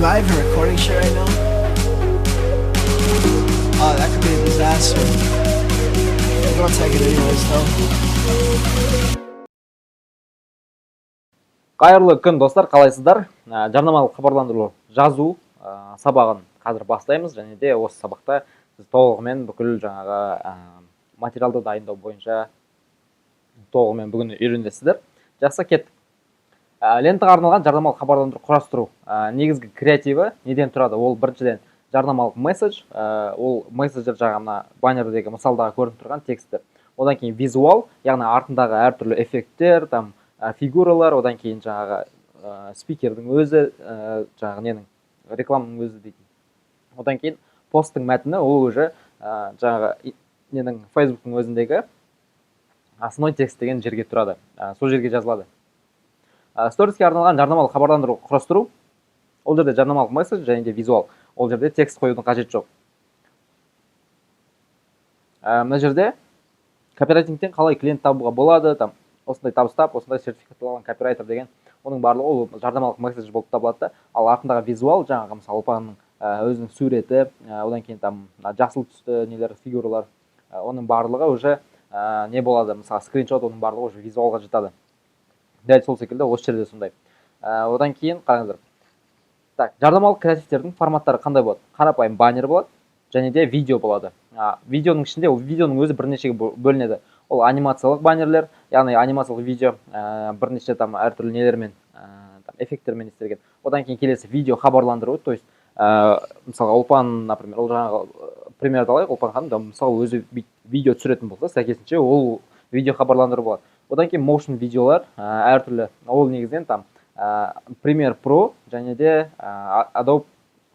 I even recording shit right now? Oh, that could be a disaster. We're gonna take it anyways, though. Қайырлы күн достар, қалайсыздар? Жарнамалық хабарландыру жазу сабағын қазір бастаймыз, және де осы сабақта сіз толығымен бүкіл жаңағы материалды дайындау бойынша толығымен бүгін үйренесіздер. Жақсы, кеттік. Лентаға арналған жарнамалық хабарландыру құрастыру негізгі креативі неден тұрады? Ол біріншіден жарнамалық месседж, ол месседжер жаңағы баннердегі мысалдағы көрініп тұрған тексті. Одан кейін визуал, яғни артындағы әртүрлі эффекттер, фигуралар, одан кейін жаңағы спикердің өзі, жаңағы ненің рекламаның өзі дейтін. Одан кейін посттың мәтіні, ол уже жаңағы ненің Facebook'тың өзіндегі основной текст деген жерге тұрады. Сол жерге жазылады. Сториске арналған жарнамалық хабарландыру құрастыру, ол жерде жарнамалық месседж және де визуал. Ол жерде текст қоюдың қажеті жоқ. Мына жерде копирайтингтен қалай клиент табуға болады, осындай табыстап, осындай сертификатталған копирайтер деген, оның барлығы ол жарнамалық месседж болып табылады. Ал артындағы визуал, жаңағы мысалы ұлпанның өзінің суреті, одан кейін жасыл түсті нелер, фигуралар, оның барлығы уже не болады, мысалы скриншот, оның барлығы уже визуалға жатады. Дәл сол секілді осы жерде сондай. Одан кейін қараңыздар. Жарнамалық креативтердің форматтары қандай болады? Қарапайым баннер болады, және де видео болады. Видеоның ішінде, видеоның өзі бірнешеге бөлінеді. Ол анимациялық баннерлер, яғни анимациялық видео бірнеше әртүрлі нелермен, эффекттермен істелген. Одан кейін келесі видео хабарландыру, то есть мысалы Ұлпан, например, ол жаңағы примерді алайық, Ұлпан ханым, мысалы өзі видео түсіретін болса, сәйкесінше ол видео хабарландыру болады. Одан кейін motion видеолар әртүрлі, ол негізден Premiere Pro және де Adobe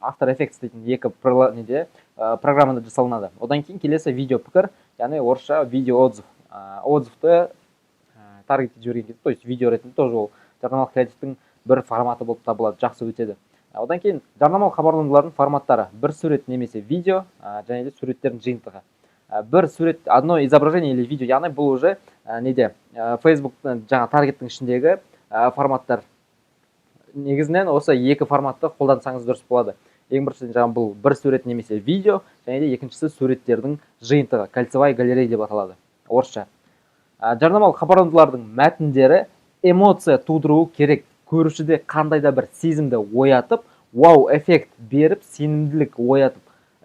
After Effects дейтін екі программада жасалынады. Одан кейін келесі видео пікір, яғни орысша видео отзыв. Отзывты таргетке жіберген кезде, то есть видео ретінде тоже ол жарнамалық креативтің бір форматы болып табылады, жақсы өтеді. Одан кейін жарнамалық хабарландырулардың форматтары: бір сурет немесе видео, және де суреттердің жиынтығы. Бір сурет, одно изображение или видео, яғни бұл уже неде Facebook жаңа таргеттің ішіндегі форматтар. Негізінен осы екі форматты қолдансаңыз дұрыс болады. Ең біріншіден жаңа бұл бір сурет немесе видео, және де екіншісі суреттердің жиынтығы, кольцевая галерея деп аталады орысша. Жарнамалық хабарландырулардың мәтіндері эмоция тудыруы керек, көрушіде қандай да бір сезімді оятып, вау эффект беріп, сенімділік оятып,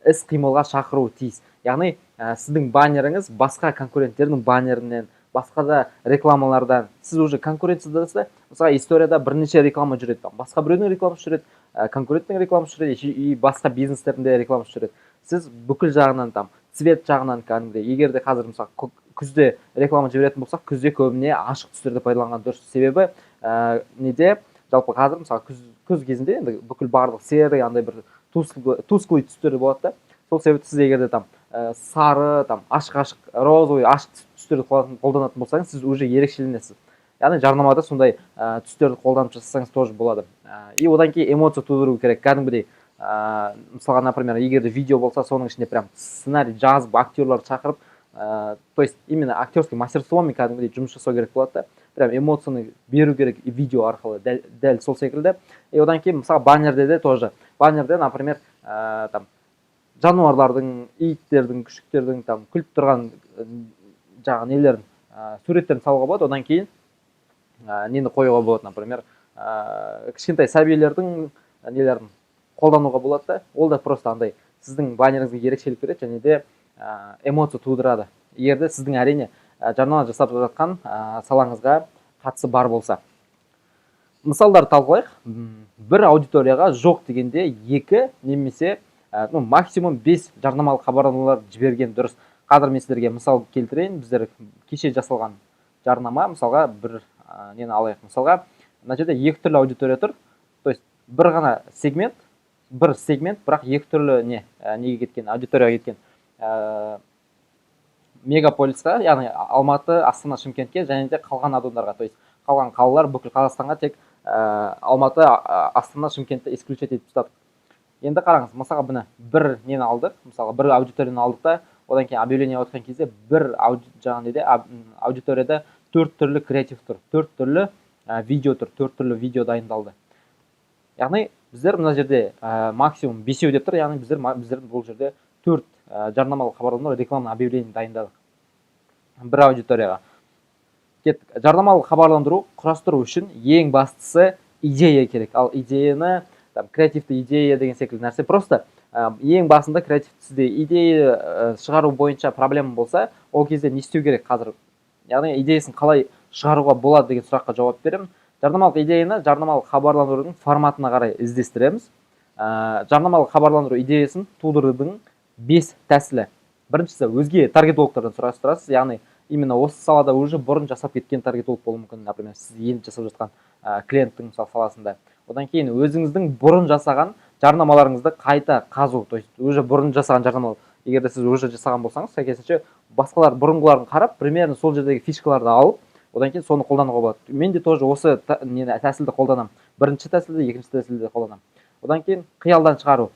іс-қимылға шақыруы тиіс. Яғни сіздің баннеріңіз басқа конкуренттердің баннерінен, басқа да рекламалардан, сіз уже конкуренцияда, мысалы историяда бірнеше реклама жүреді, басқа біреудің рекламасы жүреді, конкуренттің рекламасы жүреді, и басқа бизнестерінде рекламасы жүреді. Сіз бүкіл жағынан, цвет жағынан, егер де қазір мысалы күзде реклама жіберетін болсақ, күзде көбіне ашық түстерді пайдаланған дұрыс. Себебі неде жалпы қазір мысалы күз кезінде енді бүкіл барлық серый, андай бір тусклый түстері болады да. Сол себепті сіз егер де сары, ашық-ашық, розовый, ашық түстерді қолданатын болсаңыз, сіз уже ерекшеленесіз. Яғни жарнамада сондай түстерді қолданып жасасаңыз тоже болады. И одан кейін эмоция тудыру керек. Кәдімгідей, мысалға, например, егер де видео болса, соның ішінде прям сценарий жазып, актерларды шақырып, то есть именно актерский мастерствомен кәдімгідей жұмыс жасау керек болады да. Прям эмоцияны беру керек видео арқылы, дәл сол секілді. И одан кейін мысалы баннерде де тоже. Баннерде, например, жануарлардың, иттердің, күшіктердің күліп тұрған жаңағы нелерін, суреттерін салуға болады. Одан кейін нені қоюға болады, например, кішкентай сәбилердің нелерін қолдануға болады да. Ол да просто андай сіздің баннеріңізге ерекшелік береді, және де эмоция тудырады. Егер де сіздің әрине жарнама жасап жатқан салаңызға қатысы бар болса. Мысалдар талқылайық. Бір аудиторияға жоқ дегенде 2 немесе максимум 5 жарнамалық хабарландырулар жіберген дұрыс. Қазір мен сіздерге мысал келтірейін. Біздер кеше жасалған жарнама, мысалға бір нені алайық. Мысалға, мына жерде 2 түрлі аудитория тұр. То есть бір ғана сегмент, бірақ 2 түрлі неге кеткен, аудиторияға кеткен. Мегаполисқа, яғни Алматы, Астана, Шымкентке, және де қалған адамдарға, то есть қалған қалалар бүкіл Қазақстанға тек Алматы, Астана, Шымкентті исключать етіп тастадық. Енді қараңыз, мысалға бұны бір нені алдық, мысалға бір аудиторияны алдық та, одан кейін объявление отқан кезде бір аудиторияда 4 түрлі креатив тұр, 4 түрлі видео тұр, 4 түрлі видео дайындалды. Яғни біздер мына жерде максимум 5 деп тұр, яғни біздер бұл жерде 4 жарнамалық хабарламалар, рекламный объявление дайындадық бір аудиторияға. Кеттік. Жарнамалық хабарландыру құрастыру үшін ең бастысы идея керек. Ал идеяны, креативті идея деген секілді нәрсе. Просто ең басында креативті сізде идея шығару бойынша проблема болса, ол кезде не істеу керек қазір? Яғни идеясын қалай шығаруға болады деген сұраққа жауап беремін. Жарнамалық идеяны жарнамалық хабарландырудың форматына қарай іздестіреміз. Жарнамалық хабарландыру идеясын тудырудың 5 тәсілі. Біріншісі, өзге таргетологтардан сұрастырасыз, яғни именно осы салада уже бұрын жасап кеткен таргетолог болуы мүмкін, например, сіз енді жасап жатқан клиенттің саласында. Одан кейін өзіңіздің бұрын жасаған жарнамаларыңызды қайта қазу, то есть уже бұрын жасаған жарнамалар. Егер де сіз уже жасаған болсаңыз, сәйкесінше басқалар бұрынғыларын қарап, примерно сол жердегі фишкаларды алып, одан кейін соны қолдануға болады. Мен де тоже осы тәсілді қолданамын. Бірінші тәсілді, екінші тәсілді қолданамын. Одан кейін қиялдан шығару.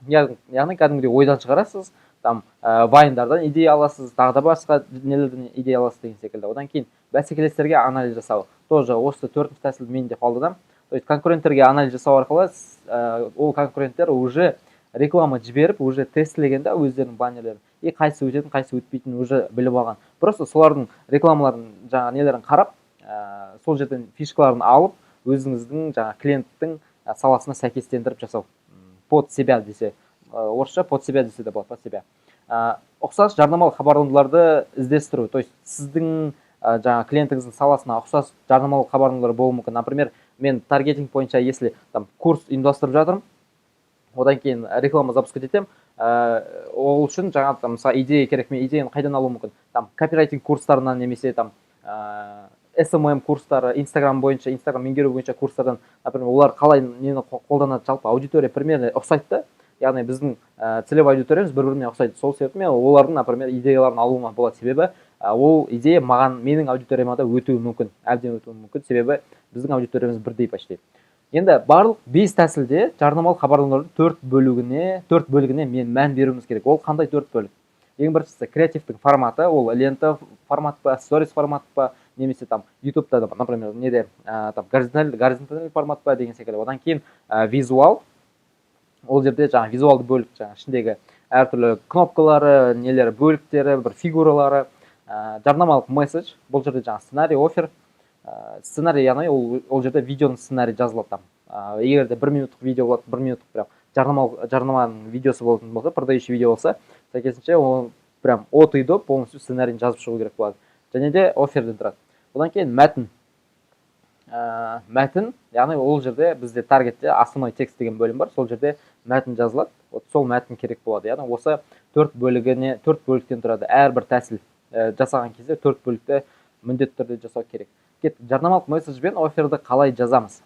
Яғни кәдімгідей ойдан шығарасыз, вайндардан идея аласыз, тағы да басқа нелерден идея аласыз деген секілді. Одан кейін бәсекелестерге анализ жасау. Тоже осы 4-ші тәсілді мен де қолданамын. То есть конкуренттерге анализ жасау арқылы ол конкуренттер уже реклама жіберіп, уже тестілегенде өздерінің баннерлерін, қайсы өтетін, қайсы өтпейтінін уже біліп алған. Просто солардың рекламаларын, жаңа нелерін қарап, сол жерден фишкаларын алып, өзіңіздің жаңа клиенттің саласына сәйкестендіріп жасау. Под себя десе, орысша под себя десе де болады, под себя. Ұқсас жарнамалық хабарландыруларды іздестіру. То есть сіздің жаңа клиентіңіздің саласына ұқсас жарнамалық хабарландырулар болуы мүмкін. Например, мен таргетинг бойынша, если курс ұйымдастырып жатырмын, одан кейін реклама запускать етемін, ол үшін жаңа мысалы идея керек, мен идеяны қайдан алуым мүмкін? Копирайтинг курстарынан, немесе SMM курстары, Instagram бойынша, Instagram меңгеру бойынша курстардан, например, олар қалай нені қолданады, жалпы аудитория примерно ұқсайды. Яғни біздің целевой аудиториямыз бір-біріне ұқсайды. Сол себепті мен олардың, например, идеяларын алуыма болады. Себебі ол идея менің аудиторияма да өтуі мүмкін, әбден өтуі мүмкін. Себебі біздің аудиториямыз бірдей почти. Енді барлық 5 тәсілде жарнамалық хабарландырудың 4 бөлігіне мен мән беруіміз керек. Ол қандай 4 бөлік? Ең біріншісі креативтің форматы, ол лента формат па, сторис формат па, немесе YouTube-та, например, неде горизонтальный формат па деген секілді. Одан кейін визуал, ол жерде жаңа визуалды бөлік, жаңа ішіндегі әртүрлі кнопкалары, нелері, бөліктері, бір фигуралары, жарнамалық месседж, бұл жерде жаңа сценарий, офер, сценарий, яғни ол жерде видеоның сценарий жазылады. Егер де 1 минуттық видео болады, 1 минуттық прям жарнаманың видеосы болатын болса, продающий видео болса, сәйкесінше ол прям от и до полностью сценарийін жазып шығу керек болады. Және де оферден тұрады. Одан кейін мәтін. Мәтін, яғни ол жерде бізде таргетте основной текст деген бөлім бар, сол жерде мәтін жазылады. Сол мәтін керек болады. Яғни осы 4 бөліктен тұрады. Әрбір тәсіл жасаған кезде 4 бөлікті міндетті түрде жасау керек. Жарнамалық месседж бен оферді қалай жазамыз?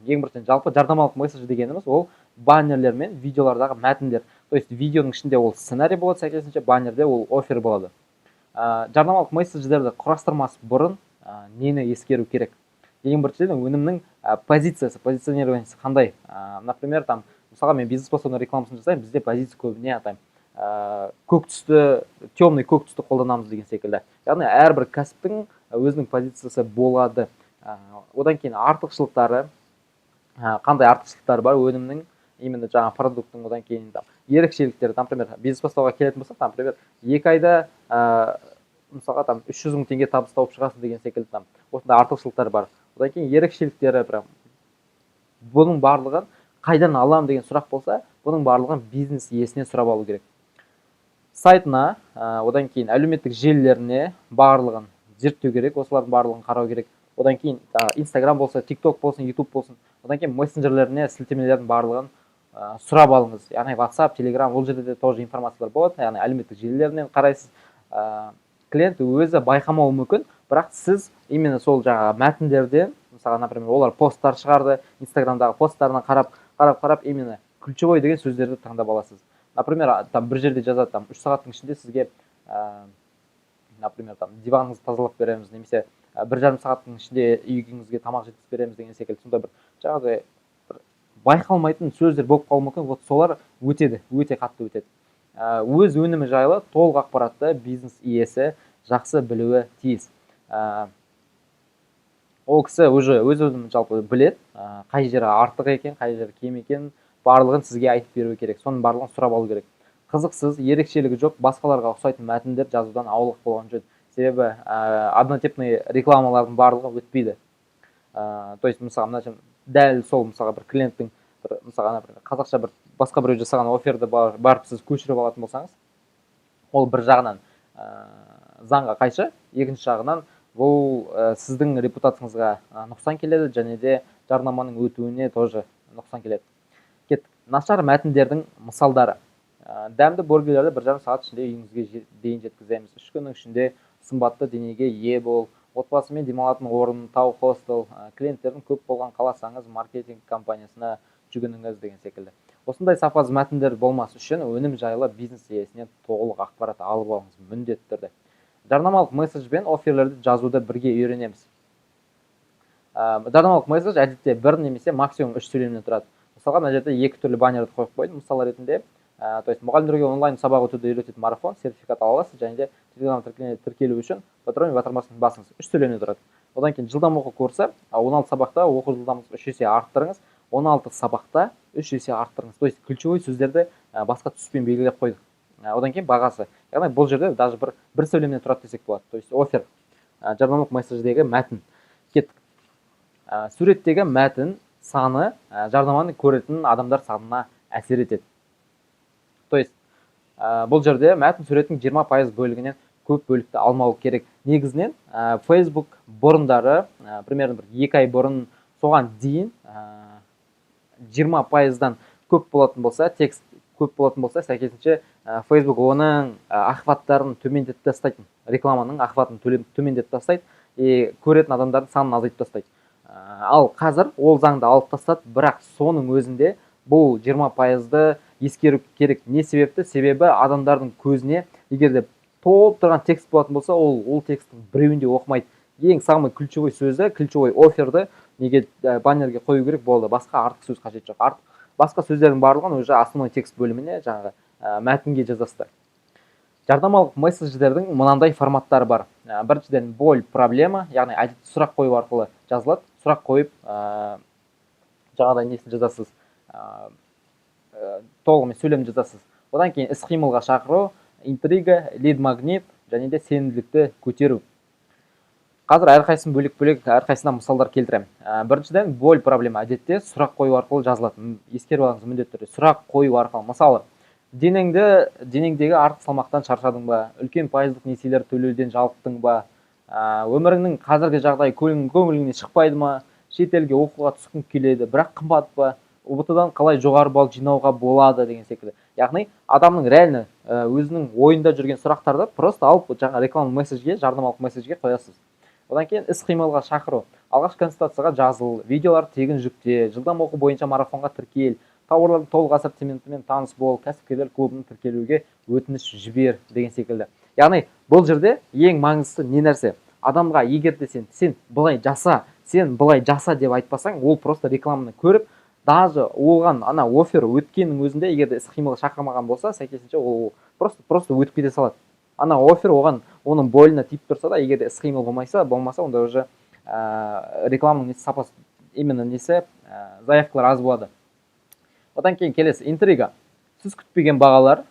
Ең біріншіден, жалпы жарнамалық месседж дегеніміз ол баннерлер мен видеолардағы мәтіндер. То есть видеоның ішінде ол сценарий болады, сәйкесінше баннерде ол офер болады. Жарнамалық месседждерді құрастырмас бұрын нені ескеру керек? Ең біріншіден, өнімнің позициясы, позиционированиесі қандай? Например, мысалға мен бизнес бастауының рекламасын жасаймын, бізде позиция көбіне көк түсті, темный көк түсті қолданамыз деген секілді. Яғни әрбір кәсіптің өзінің позициясы болады. Одан кейін артықшылықтары, қандай артықшылықтары бар өнімнің, именно жаңа продукттың, одан кейін ерекшеліктері, например, бизнес бастауға келетін болсақ, например, 2 айда мысалға 300 000 теңге табыс тауып шығасыз деген секілді, осындай артықшылықтар бар. Одан кейін ерекшеліктері, бұның барлығын қайдан алам деген сұрақ болса, бұның барлығын бизнес иесіне сұрап алу керек. Сайтына, одан кейін әлеуметтік желілеріне барлығын зерттеу керек, осылардың барлығын қарау керек. Одан кейін Instagram болса, TikTok болсын, YouTube болсын, одан кейін мессенджерлеріне сілтемелердің барлығын сұрап алыңыз. Яғни WhatsApp, Telegram, ол жерде де тоже информациялар болады. Яғни әлеуметтік желілерінен қарайсыз. Клиент өзі байқамауы мүмкін, бірақ сіз именно сол жаңа мәтіндерден, мысалы, например, олар посттар шығарды, Instagramдағы посттарынан қарап, именно ключевой деген сөздерді таңдап аласыз. Например, бір жерде жазады, 3 сағаттың ішінде сізге, например, диваныңызды тазалап береміз, немесе 1,5 сағаттың ішінде үйіңізге тамақ жеткізіп береміз деген секілді, сонда бір жаңағыдай байқалмайтын сөздер болып қалуы мүмкін, вот солар өтеді, өте қатты өтеді. Өз өнімі жайлы толық ақпаратты бизнес иесі жақсы білуі тиіс. ол кісі уже өз-өзін жалпы біледі, қай жері артық екен, қай жері кем екен, барлығын сізге айтып беруі керек. Соның барлығын сұрап алу керек. Қызықсыз, ерекшелігі жоқ, басқаларға ұқсайтын мәтіндер жазудан аулақ болған жөн. Себебі однотипный рекламалардың барлығы өтпейді. То есть мысалға дәл сол мысалға бір клиенттің мысалға қазақша бір басқа біреу жасаған оферді барып сіз көшіріп алатын болсаңыз, ол бір жағынан заңға қайшы, екінші жағынан бұл сіздің репутацияңызға нұқсан келеді, және де жарнаманың өтуіне тоже нұқсан келеді. Кеттік. Нашар мәтіндердің мысалдары. Дәмді бургерлерді 1,5 сағат ішінде үйіңізге дейін жеткіземіз. 3 күннің ішінде сымбатты денеге ие бол, отбасымен демалатын орын тау, хостел, клиенттердің көп болған қаласаңыз маркетинг компаниясына жүгініңіз деген секілді. Осындай сапасыз мәтіндер болмас үшін өнім жайлы бизнес иесінен толық ақпарат алып алыңыз міндетті түрде. Жарнамалық месседж бен офферлерді жазуды бірге үйренеміз. Жарнамалық месседж әдетте бір немесе максимум 3 сөйлемнен тұрады. Мысалға, мына жерде 2 түрлі баннерді қойып қойдым. Мысал ретінде, то есть мұғалімдерге онлайн сабақ өтуді үйрететін марафон, сертификат ала аласыз, және де Telegram тіркелу үшін патрони батырмасын басыңыз. 3 сөйлемнен тұрады. Одан кейін жылдам оқу курсы, 16 сабақта оқу жылдамдығын 3 есе арттырыңыз, 16 сабақта 3 есе арттырыңыз. То есть ключевой сөздерді басқа түспен белгілеп қойдық. Одан кейін бағасы. Яғни бұл жерде даже бір сөйлемнен тұрады десек болады. То есть офер, жарнамалық месседждегі мәтін. Кеттік. Суреттегі мәтін саны жарнаманы көретін адамдар санына әсер етеді. То есть бұл жерде мәтін суреттің 20% бөлігінен көп бөлікті алмау керек. Негізінен Facebook бұрындары, примерно 2 ай бұрын соған дейін 20%-дан көп болатын болса, текст көп болатын болса, сәйкесінше Facebook оның охваттарын төмендетіп тастайды, рекламаның охватын төмендетіп тастайды, көретін адамдардың санын азайтып тастайды. Ал қазір ол заңды алып тастады, бірақ соның өзінде бұл 20%-ды ескеру керек. Не себепті? Себебі адамдардың көзіне егер де толып тұрған текст болатын болса, ол тексттің біреуінде оқымайды. Ең самый ключевой сөзі, ключевой оферді неге баннерге қою керек болды. Басқа артық сөз қажет жоқ. Басқа сөздердің барлығын уже основной текст бөліміне, жаңағы мәтінге жазасыздар. Жарнамалық месседждердің мынандай форматтары бар. Біріншіден боль, проблема, яғни әдетте сұрақ қою арқылы жазылады. Сұрақ қойып, жаңағыдай несін жазасыз, толығымен сөйлем жазасыз. Одан кейін іс-қимылға шақыру, интрига, лид магнит, және де сенімділікті көтеру. Қазір әрқайсысын бөлек-бөлек, әрқайсына мысалдар келтірем. Біріншіден боль, проблема әдетте сұрақ қою арқылы жазылады. Ескеріп алыңыз міндетті түрде. Сұрақ қою арқылы. Мысалы, денеңдегі артық салмақтан шаршадың ба, үлкен пайыздық несиелер төлеуден жалықтың ба, өміріңнің қазіргі жағдайы көңіліңнен шықпайды ма, шетелге оқуға түскің келеді, бірақ қымбат па, ұбт-дан қалай жоғары балл жинауға болады деген секілді. Яғни адамның реально өзінің ойында жүрген сұрақтарды просто алып жаңа рекламалық месседжге, жарнамалық месседжге қоясыз. Одан кейін іс-қимылға шақыру. Алғаш консультацияға жазыл, видеолар тегін жүкте, жылдам оқу бойынша марафонға тіркел, тауарлардың толық ассортиментімен таныс бол, кәсіпкерлер клубының тіркелуге өтініш жібер деген секілді. Яғни бұл жерде ең маңыздысы не нәрсе? Адамға егер де сен былай жаса, деп айтпасаң, ол просто рекламаны көріп, даже оған ана офер өткеннің өзінде егер де іс-қимылға шақырмаған болса, сәйкесінше ол просто өтіп кете салады. Ана офер оның бойына тиіп тұрса да, егер де іс-қимыл болмаса, онда уже рекламаның сапасы, именно заявкалар аз болады. Одан кейін келесі интрига. Сіз күтпеген бағалар,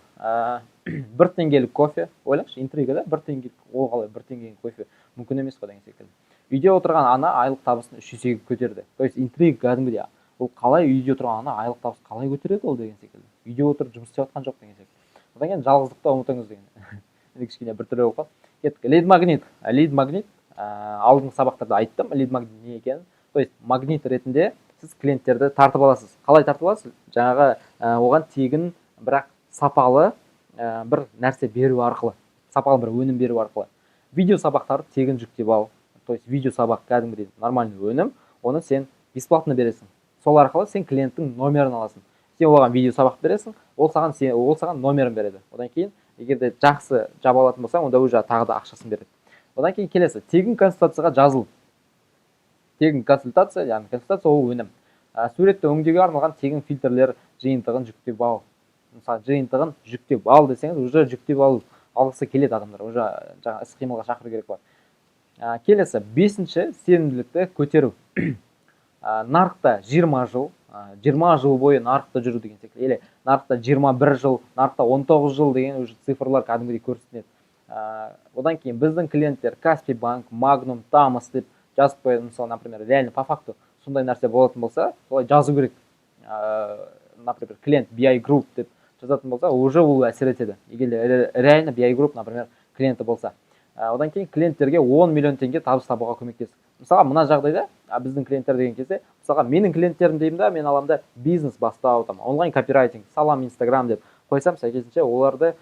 1 теңгелік кофе, ойлаңызшы, интригада 1 теңгелік, ол қалай 1 теңгелік кофе мүмкін емес қой деген секілді. Үйде отырған ана айлық табысын 3 есеге көтерді. То есть интрига кәдімгідей, ол қалай үйде отырған ана айлық табысын қалай көтереді ол деген секілді. Үйде отырып жұмыс істеп жатқан жоқ деген секілді. Одан кейін жалғыздықты ұмытыңыз деген. Кішкене бір түрлі болып қалды. Кеттік. Лид магнит, алдыңғы сабақтарда айттым, лид магнит не екенін. То есть магнит ретінде сіз клиенттерді тартып аласыз. Қалай тартып аласыз? Жаңағы оған тегін, бірақ сапалы бір нәрсе беру арқылы, сапалы бір өнім беру арқылы. Видео сабақтарды тегін жүктеп ал. То есть видео сабақ кәдімгідей нормальный өнім, оны сен бесплатно бересің. Сол арқылы сен клиенттің номерін аласың. Сен оған видео сабақ бересің, ол саған номерін береді. Одан кейін егер де жақсы жаба алатын болсаң, онда уже тағы да ақшасын береді. Одан кейін келесі, тегін консультацияға жазыл. Тегін консультация, яғни консультация ол өнім. Суретті өңдеуге арналған тегін фильтрлер жиынтығын жүктеп ал. Мысалы, жиынтығын жүктеп ал десеңіз, уже жүктеп алғысы келеді адамдар. Уже жаңа іс-қимылға шақыру керек бар. Келесі, бесінші сенімділікті көтеру. Нарықта 20 жыл бойы нарықта жүру деген секілді. Или нарықта 21 жыл, нарықта 19 жыл деген уже цифрлар кәдімгідей көрсетіледі. Одан кейін біздің клиенттер Каспий банк, Магнум, Тамас деп жазып қояды. Мысалы, например, реально по факту сондай нәрсе болатын болса, солай жазу керек. Например, клиент BI Group деп жазатын болса, уже ол әсер етеді. Егер реально BI Group, например, клиенті болса. Одан кейін клиенттерге 10 миллион теңге табыс табуға көмектесіп. Мысалға, мына жағдайда біздің клиенттер деген кезде, мысалға, менің клиенттерім деймін да, мен аламда бизнес бастау, онлайн копирайтинг, салам, Инстаграм деп қойсам, сәйкесінше оларды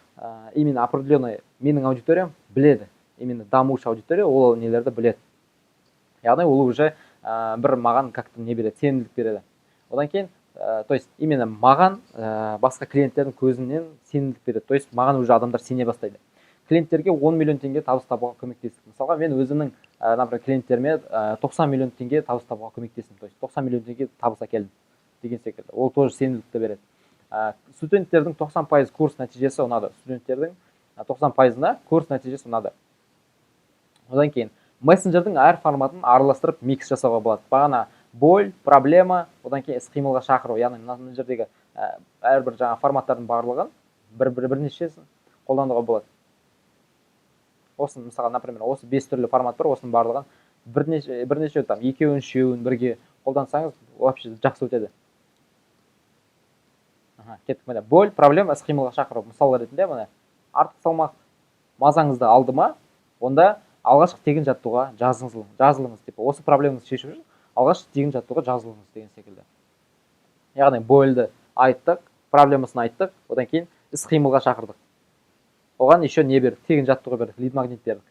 именно определенный менің аудиториям біледі. Именно дамушы аудитория ол нелерді біледі. Яғни ол уже бір маған как-то не береді, сенімділік береді. Одан кейін, то есть именно маған басқа клиенттердің көзінен сенімділік береді. То есть маған уже адамдар сене бастайды. Клиенттерге 10 миллион теңге табыс табуға көмектестім. Мысалға, мен өзімнің например, клиенттеріме 90 миллион теңге табыс табуға көмектестім. То есть 90 миллион теңге табыс әкелдім деген секілді. Ол тоже сенімділікті береді. Студенттердің 90% курс нәтижесі ұнады. Студенттердің 90%-ына курс нәтижесі ұнады. Одан кейін мессенджердің әр форматын араластырып микс жасауға болады. Бағана боль, проблема, одан кейін іс-қимылға шақыру. Яғни мына жердегі әрбір жаңа форматтардың барлығын бірнешесін қолдануға болады. Осын, мысалға, например, осы 5 түрлі формат бар, осының барлығын бірнеше там екеуін, үшеуін бірге қолдансаңыз, вообще жақсы өтеді. Кеттік, міне, боль, проблема, іс-қимылға шақыру. Мысал ретінде, міне, артық салмақ мазаңызды алды ма, онда алғашқы тегін жаттығуға жазылыңыз деп. Осы проблемаңызды шешу үшін алғашқы тегін жаттығуға жазылыңыз деген секілді. Яғни больді айттық, проблемасын айттық, одан кейін іс-қимылға шақырдық. Оған еще не бердік, тегін жаттығу бердік, лид магнит бердік.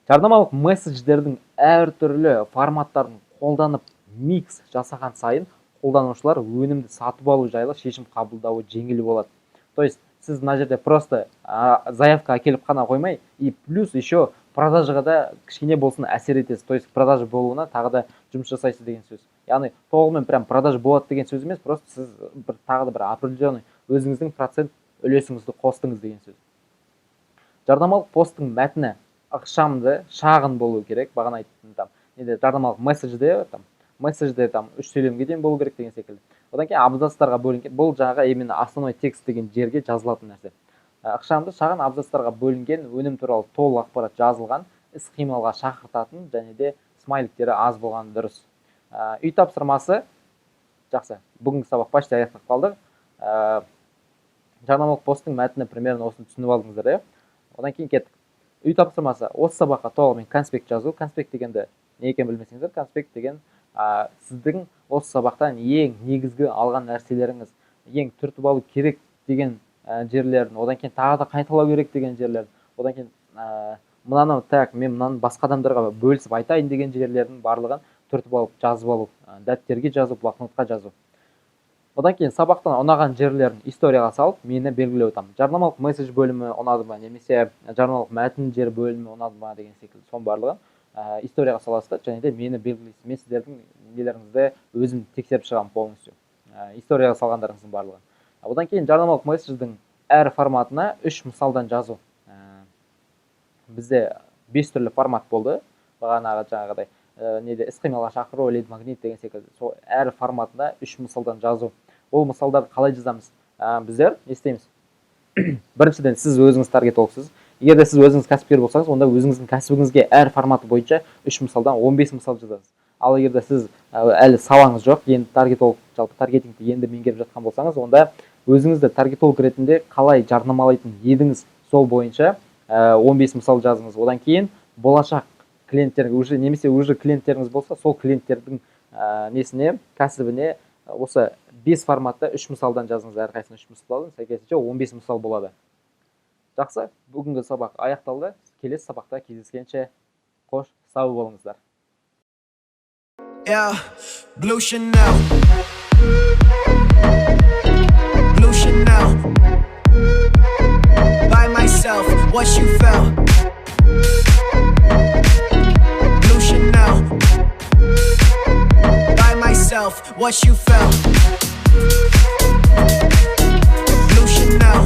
Жарнамалық месседждердің әртүрлі форматтарын қолданып микс жасаған сайын қолданушылар өнімді сатып алу жайлы шешім қабылдауы жеңіл болады. То есть сіз мына жерде просто заявка әкеліп қана қоймай, и плюс еще продажаға да кішкене болсын әсер етесіз. То есть продажа болуына тағы да жұмыс жасайсыз деген сөз. Яғни толығымен прям продажа болады деген сөз емес, просто сіз тағы да бір определенный өзіңіздің процент үлесіңізді қостыңыз деген сөз. Жарнамалық посттың мәтіні ықшамды, шағын болу керек. Бағана айттым, жарнамалық месседжде 3 сөйлемге дейін болу керек деген секілді. Одан кейін абзацтарға бөлінген. Бұл жаңағы именно основной текст деген жерге жазылатын нәрсе. Ықшамды, шағын абзацтарға бөлінген өнім туралы толық ақпарат жазылған, іс-қимылға шақыртатын және де смайликтері аз болған дұрыс. Үй тапсырмасы жақсы. Бүгінгі сабақ почти аяқтап қалдық. Жарнамалық посттың мәтіні примерно осыны түсініп алдыңыздар, Одан кейін кеттік. Үй тапсырмасы осы сабаққа толығымен конспект жазу. Конспект дегенді не екенін білмесеңіздер, конспект деген сіздің осы сабақтан ең негізгі алған нәрселеріңіз, ең түртіп алу керек деген жерлерін, одан кейін тағы да қайталау керек деген жерлерін, одан кейін мынаны мен мынаны басқа адамдарға бөлісіп айтайын деген жерлердің барлығын түртіп алып, жазып алу, дәптерге жазу, блокнотқа жазу. Одан кейін сабақтан ұнаған жерлерін историяға салып, мені белгілеу. Жарнамалық месседж бөлімі ұнады ма, немесе жарнамалық мәтін жер бөлімі ұнады ма деген секілді. Сон барлығын историяға саласыз, және де мені белгілейсіз. Мен сіздердің нелеріңізді өзім тексеріп шығамын полностью. Историяға салғандарыңыздың барлығын. Одан кейін жарнамалық месседждің әр форматына 3 мысалдан жазу. Бізде 5 түрлі формат болды. Бағанағы жаңағыдай іс-қимылға шақыру, лид магнит деген секілді. Сол әр форматында 3 мысалдан жазу. Ол мысалдарды қалай жазамыз? Біздер не істейміз? Біріншіден сіз өзіңіз таргетологсыз. Егер де сіз өзіңіз кәсіпкер болсаңыз, онда өзіңіздің кәсібіңізге әр форматы бойынша 3 мысалдан 15 мысал жазасыз. Ал егер де сіз әлі сабағыңыз жоқ, енді таргетолог, жалпы таргетингті енді меңгеріп жатқан болсаңыз, онда өзіңізді таргетолог ретінде қалай жарнамалайтын едіңіз, сол бойынша 15 мысал жазыңыз. Одан кейін болашақ клиенттерге немесе уже клиенттеріңіз болса, сол клиенттердің несіне, кәсібіне осы 5 форматта 3 мысалдан жазыңыз, әрқайсысына 3 мысалдан, сәйкесінше 15 мысал болады. Жақсы, бүгінгі сабақ аяқталды. Келесі сабақта кездескенше қош, сау болыңыздар. Yeah, Blue Chanel. Blue Chanel. By myself, what you felt. Blue Chanel. By myself, what you felt. Blue Chanel.